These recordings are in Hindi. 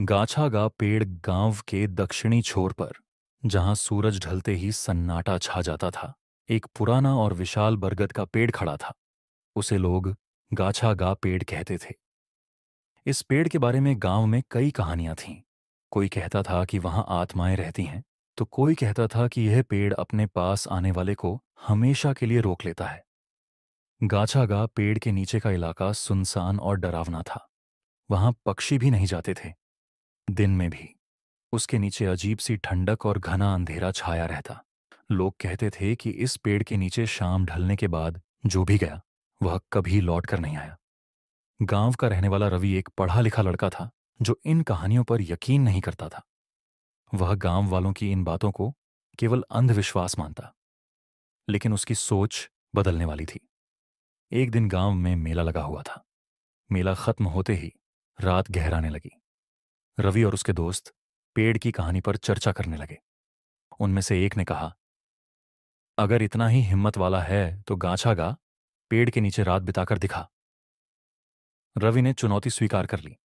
गाछागा पेड़ गांव के दक्षिणी छोर पर, जहां सूरज ढलते ही सन्नाटा छा जाता था, एक पुराना और विशाल बरगद का पेड़ खड़ा था। उसे लोग गाछागा पेड़ कहते थे। इस पेड़ के बारे में गांव में कई कहानियां थीं। कोई कहता था कि वहां आत्माएं रहती हैं, तो कोई कहता था कि यह पेड़ अपने पास आने वाले को हमेशा के लिए रोक लेता है। गाछागा पेड़ के नीचे का इलाका सुनसान और डरावना था। वहां पक्षी भी नहीं जाते थे, दिन में भी। उसके नीचे अजीब सी ठंडक और घना अंधेरा छाया रहता। लोग कहते थे कि इस पेड़ के नीचे शाम ढलने के बाद जो भी गया वह कभी लौट कर नहीं आया। गांव का रहने वाला रवि एक पढ़ा लिखा लड़का था जो इन कहानियों पर यकीन नहीं करता था। वह गांव वालों की इन बातों को केवल अंधविश्वास मानता। लेकिन उसकी सोच बदलने वाली थी। एक दिन गांव में मेला लगा हुआ था। मेला खत्म होते ही रात गहराने लगी। रवि और उसके दोस्त पेड़ की कहानी पर चर्चा करने लगे। उनमें से एक ने कहा, अगर इतना ही हिम्मत वाला है तो गाछागा पेड़ के नीचे रात बिताकर दिखा। रवि ने चुनौती स्वीकार कर ली।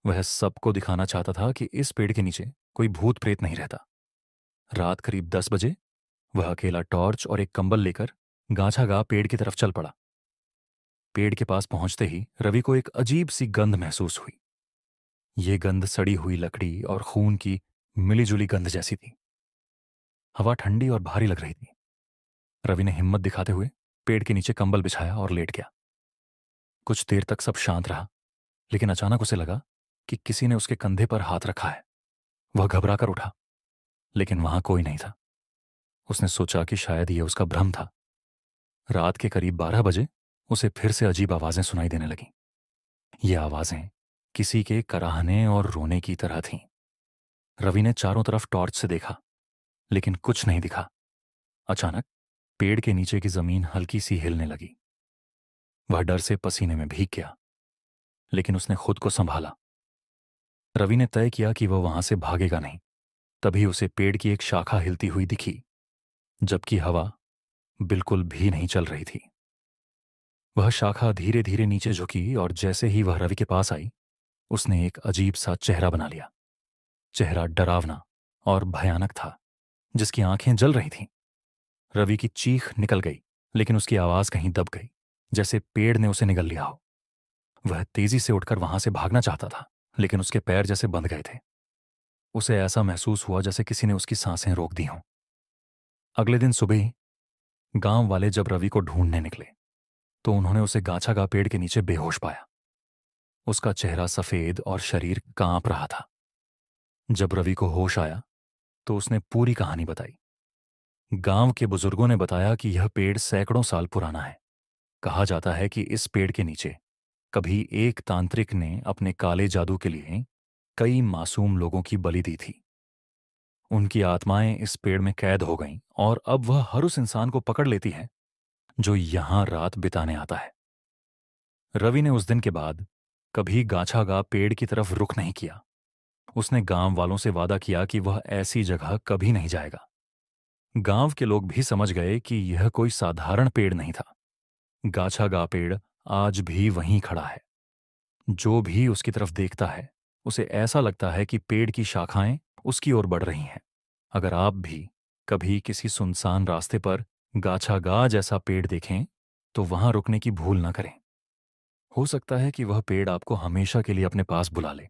वह सबको दिखाना चाहता था कि इस पेड़ के नीचे कोई भूत प्रेत नहीं रहता। रात करीब 10 बजे वह अकेला टॉर्च और एक कंबल लेकर गाछागा पेड़ की तरफ चल पड़ा। पेड़ के पास पहुंचते ही रवि को एक अजीब सी गंध महसूस हुई। ये गंध सड़ी हुई लकड़ी और खून की मिलीजुली गंध जैसी थी। हवा ठंडी और भारी लग रही थी। रवि ने हिम्मत दिखाते हुए पेड़ के नीचे कंबल बिछाया और लेट गया। कुछ देर तक सब शांत रहा, लेकिन अचानक उसे लगा कि किसी ने उसके कंधे पर हाथ रखा है। वह घबराकर उठा, लेकिन वहां कोई नहीं था। उसने सोचा कि शायद यह उसका भ्रम था। रात के करीब 12 बजे उसे फिर से अजीब आवाजें सुनाई देने लगीं। ये आवाजें किसी के कराहने और रोने की तरह थीं। रवि ने चारों तरफ टॉर्च से देखा, लेकिन कुछ नहीं दिखा। अचानक पेड़ के नीचे की जमीन हल्की सी हिलने लगी। वह डर से पसीने में भीग गया, लेकिन उसने खुद को संभाला। रवि ने तय किया कि वह वहां से भागेगा नहीं। तभी उसे पेड़ की एक शाखा हिलती हुई दिखी, जबकि हवा बिल्कुल भी नहीं चल रही थी। वह शाखा धीरे धीरे नीचे झुकी और जैसे ही वह रवि के पास आई, उसने एक अजीब सा चेहरा बना लिया। चेहरा डरावना और भयानक था, जिसकी आंखें जल रही थीं। रवि की चीख निकल गई, लेकिन उसकी आवाज कहीं दब गई, जैसे पेड़ ने उसे निगल लिया हो। वह तेजी से उठकर वहां से भागना चाहता था, लेकिन उसके पैर जैसे बंध गए थे। उसे ऐसा महसूस हुआ जैसे किसी ने उसकी सांसें रोक दी हों। अगले दिन सुबह गांव वाले जब रवि को ढूंढने निकले, तो उन्होंने उसे गाछागा पेड़ के नीचे बेहोश पाया। उसका चेहरा सफेद और शरीर कांप रहा था। जब रवि को होश आया, तो उसने पूरी कहानी बताई। गांव के बुजुर्गों ने बताया कि यह पेड़ सैकड़ों साल पुराना है। कहा जाता है कि इस पेड़ के नीचे कभी एक तांत्रिक ने अपने काले जादू के लिए कई मासूम लोगों की बलि दी थी। उनकी आत्माएं इस पेड़ में कैद हो गईं और अब वह हर उस इंसान को पकड़ लेती है जो यहां रात बिताने आता है। रवि ने उस दिन के बाद कभी गाछागा पेड़ की तरफ रुख नहीं किया। उसने गांव वालों से वादा किया कि वह ऐसी जगह कभी नहीं जाएगा। गांव के लोग भी समझ गए कि यह कोई साधारण पेड़ नहीं था। गाछागा पेड़ आज भी वहीं खड़ा है। जो भी उसकी तरफ देखता है, उसे ऐसा लगता है कि पेड़ की शाखाएं उसकी ओर बढ़ रही हैं। अगर आप भी कभी किसी सुनसान रास्ते पर गाछागा जैसा पेड़ देखें, तो वहां रुकने की भूल न करें। हो सकता है कि वह पेड़ आपको हमेशा के लिए अपने पास बुला ले।